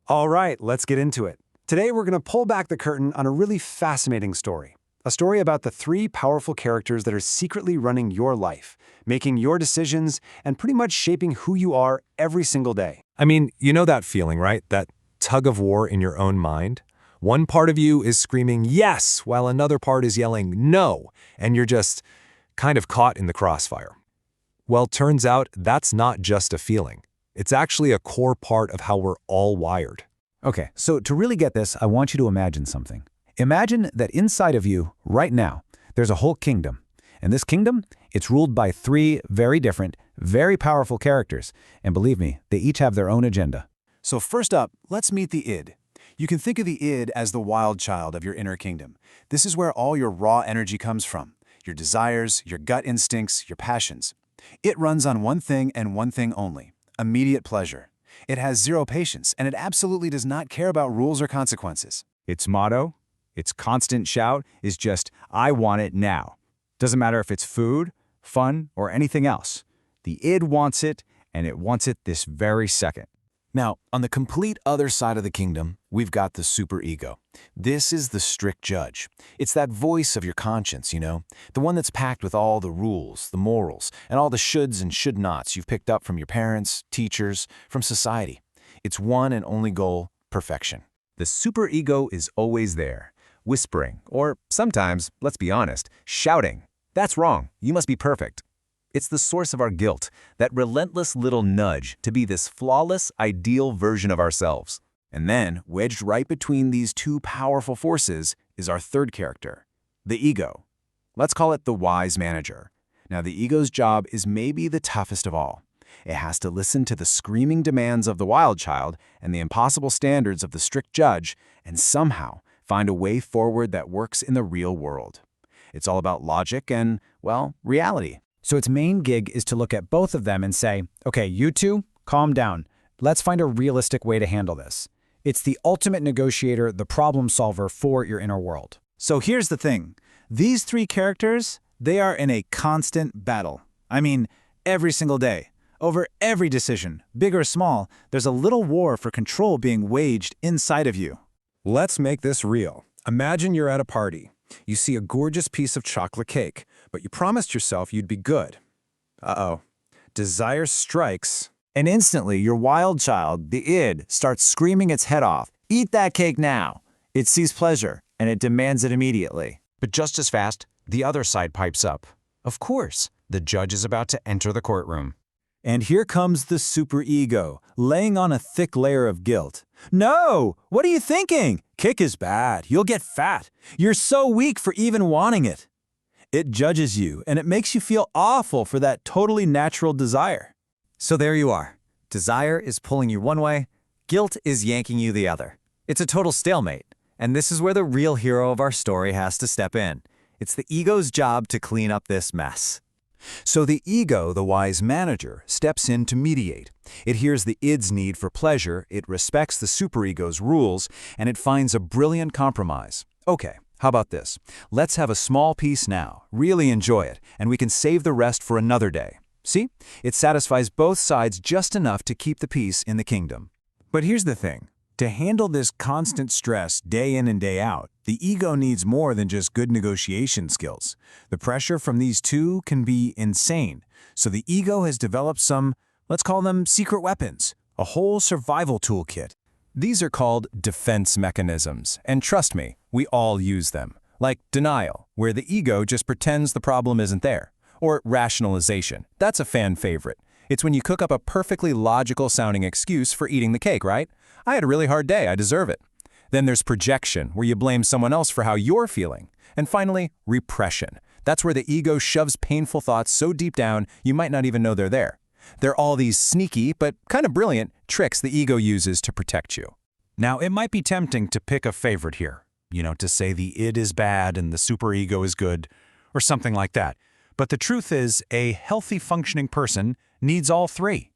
All right, let's get into it. Today we're going to pull back the curtain on a really fascinating story. A story about the three powerful characters that are secretly running your life, making your decisions, and pretty much shaping who you are every single day. I mean, you know that feeling, right? That tug of war in your own mind? One part of you is screaming yes, while another part is yelling no, and you're just kind of caught in the crossfire. Well, turns out that's not just a feeling. It's actually a core part of how we're all wired. Okay, so to really get this, I want you to imagine something. Imagine that inside of you, right now, there's a whole kingdom. And this kingdom, it's ruled by three very different, very powerful characters. And believe me, they each have their own agenda. So first up, let's meet the id. You can think of the id as the wild child of your inner kingdom. This is where all your raw energy comes from, your desires, your gut instincts, your passions. It runs on one thing and one thing only: immediate pleasure. It has zero patience, and it absolutely does not care about rules or consequences. Its motto, its constant shout, is just, I want it now. Doesn't matter if it's food, fun, or anything else. The id wants it, and it wants it this very second. Now, on the complete other side of the kingdom, we've got the superego. This is the strict judge. It's that voice of your conscience, you know, the one that's packed with all the rules, the morals, and all the shoulds and should-nots you've picked up from your parents, teachers, from society. Its one and only goal: perfection. The superego is always there, whispering, or sometimes, let's be honest, shouting, "That's wrong, you must be perfect." It's the source of our guilt, that relentless little nudge to be this flawless, ideal version of ourselves. And then, wedged right between these two powerful forces, is our third character, the ego. Let's call it the wise manager. Now, the ego's job is maybe the toughest of all. It has to listen to the screaming demands of the wild child and the impossible standards of the strict judge, and somehow find a way forward that works in the real world. It's all about logic and, well, reality. So its main gig is to look at both of them and say, okay, you two, calm down. Let's find a realistic way to handle this. It's the ultimate negotiator, the problem solver for your inner world. So here's the thing. These three characters, they are in a constant battle. I mean, every single day. Over every decision, big or small, there's a little war for control being waged inside of you. Let's make this real. Imagine you're at a party. You see a gorgeous piece of chocolate cake, but you promised yourself you'd be good. Uh-oh. Desire strikes. And instantly, your wild child, the id, starts screaming its head off. Eat that cake now. It sees pleasure, and it demands it immediately. But just as fast, the other side pipes up. Of course, the judge is about to enter the courtroom. And here comes the superego, laying on a thick layer of guilt. No! What are you thinking? Kick is bad. You'll get fat. You're so weak for even wanting it. It judges you, and it makes you feel awful for that totally natural desire. So there you are. Desire is pulling you one way, guilt is yanking you the other. It's a total stalemate. And this is where the real hero of our story has to step in. It's the ego's job to clean up this mess. So the ego, the wise manager, steps in to mediate. It hears the id's need for pleasure, it respects the superego's rules, and it finds a brilliant compromise. Okay, how about this? Let's have a small piece now, really enjoy it, and we can save the rest for another day. See? It satisfies both sides just enough to keep the peace in the kingdom. But here's the thing. To handle this constant stress day in and day out, the ego needs more than just good negotiation skills. The pressure from these two can be insane. So the ego has developed some, let's call them secret weapons, a whole survival toolkit. These are called defense mechanisms, and trust me, we all use them. Like denial, where the ego just pretends the problem isn't there. Or rationalization. That's a fan favorite. It's when you cook up a perfectly logical-sounding excuse for eating the cake, right? I had a really hard day, I deserve it. Then there's projection, where you blame someone else for how you're feeling. And finally, repression. That's where the ego shoves painful thoughts so deep down you might not even know they're there. They're all these sneaky, but kind of brilliant, tricks the ego uses to protect you. Now, it might be tempting to pick a favorite here. You know, to say the id is bad and the superego is good, or something like that. But the truth is, a healthy functioning person needs all three.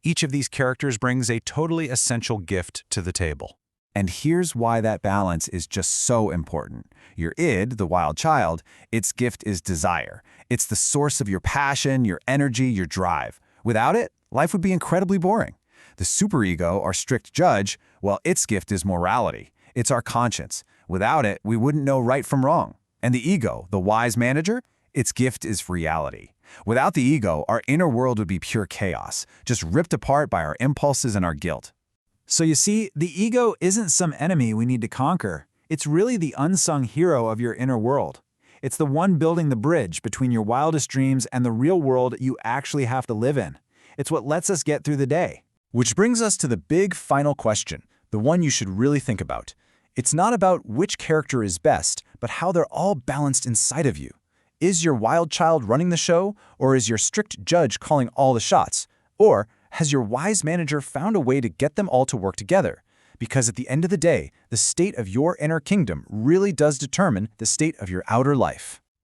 Each of these characters brings a totally essential gift to the table. And here's why that balance is just so important. Your id, the wild child, its gift is desire. It's the source of your passion, your energy, your drive. Without it, life would be incredibly boring. The superego, our strict judge, Well, its gift is morality. It's our conscience. Without it, we wouldn't know right from wrong. And the ego, the wise manager, its gift is reality. Without the ego, our inner world would be pure chaos, just ripped apart by our impulses and our guilt. So you see, the ego isn't some enemy we need to conquer. It's really the unsung hero of your inner world. It's the one building the bridge between your wildest dreams and the real world you actually have to live in. It's what lets us get through the day. Which brings us to the big final question, the one you should really think about. It's not about which character is best, but how they're all balanced inside of you. Is your wild child running the show, or is your strict judge calling all the shots? Or has your wise manager found a way to get them all to work together? Because at the end of the day, the state of your inner kingdom really does determine the state of your outer life.